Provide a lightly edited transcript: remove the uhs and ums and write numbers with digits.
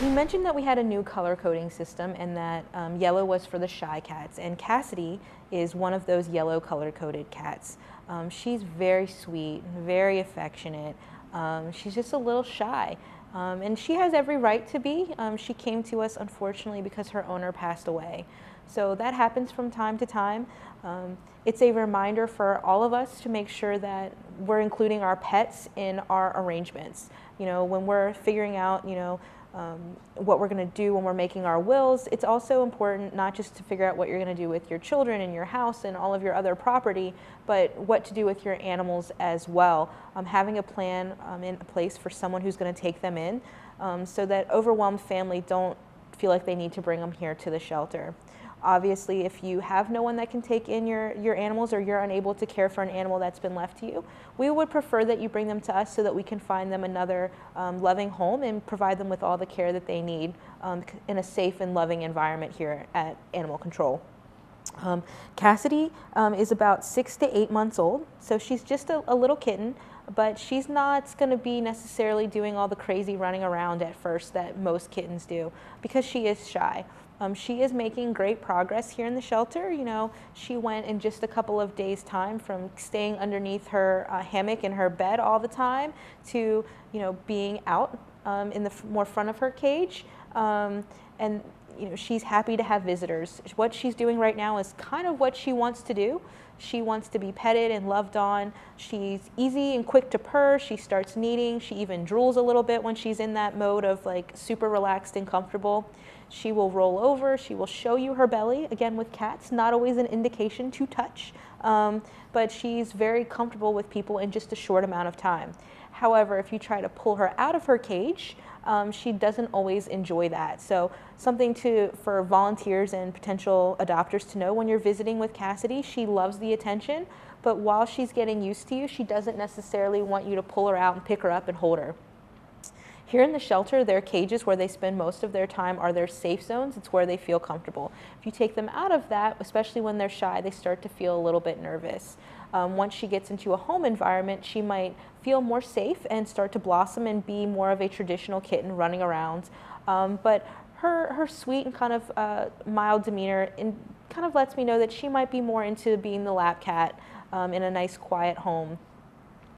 We mentioned that we had a new color coding system and that yellow was for the shy cats, and Cassidy is one of those yellow color coded cats. She's very sweet, very affectionate. She's just a little shy. And she has every right to be. She came to us unfortunately because her owner passed away. So that happens from time to time. It's a reminder for all of us to make sure that we're including our pets in our arrangements. You know, when we're figuring out, what we're going to do when we're making our wills, it's also important not just to figure out what you're going to do with your children and your house and all of your other property, but what to do with your animals as well. Having a plan in place for someone who's going to take them in, so that overwhelmed family don't feel like they need to bring them here to the shelter. Obviously, if you have no one that can take in your animals, or you're unable to care for an animal that's been left to you, we would prefer that you bring them to us so that we can find them another loving home and provide them with all the care that they need in a safe and loving environment here at Animal Control. Cassidy is about 6 to 8 months old, so she's just a little kitten, but she's not going to be necessarily doing all the crazy running around at first that most kittens do, because she is shy. She is making great progress here in the shelter. You know, she went in just a couple of days' time from staying underneath her hammock in her bed all the time to, being out in the more front of her cage. And she's happy to have visitors. What she's doing right now is kind of what she wants to do. She wants to be petted and loved on. She's easy and quick to purr. She starts kneading. She even drools a little bit when she's in that mode of like super relaxed and comfortable. She will roll over. She will show you her belly. Again, with cats, not always an indication to touch, but she's very comfortable with people in just a short amount of time. However, if you try to pull her out of her cage, she doesn't always enjoy that. So something for volunteers and potential adopters to know when you're visiting with Cassidy, she loves the attention, but while she's getting used to you, she doesn't necessarily want you to pull her out and pick her up and hold her. Here in the shelter, their cages where they spend most of their time are their safe zones. It's where they feel comfortable. If you take them out of that, especially when they're shy, they start to feel a little bit nervous. Once she gets into a home environment, she might feel more safe and start to blossom and be more of a traditional kitten running around. But her sweet and kind of mild demeanor kind of lets me know that she might be more into being the lap cat in a nice quiet home.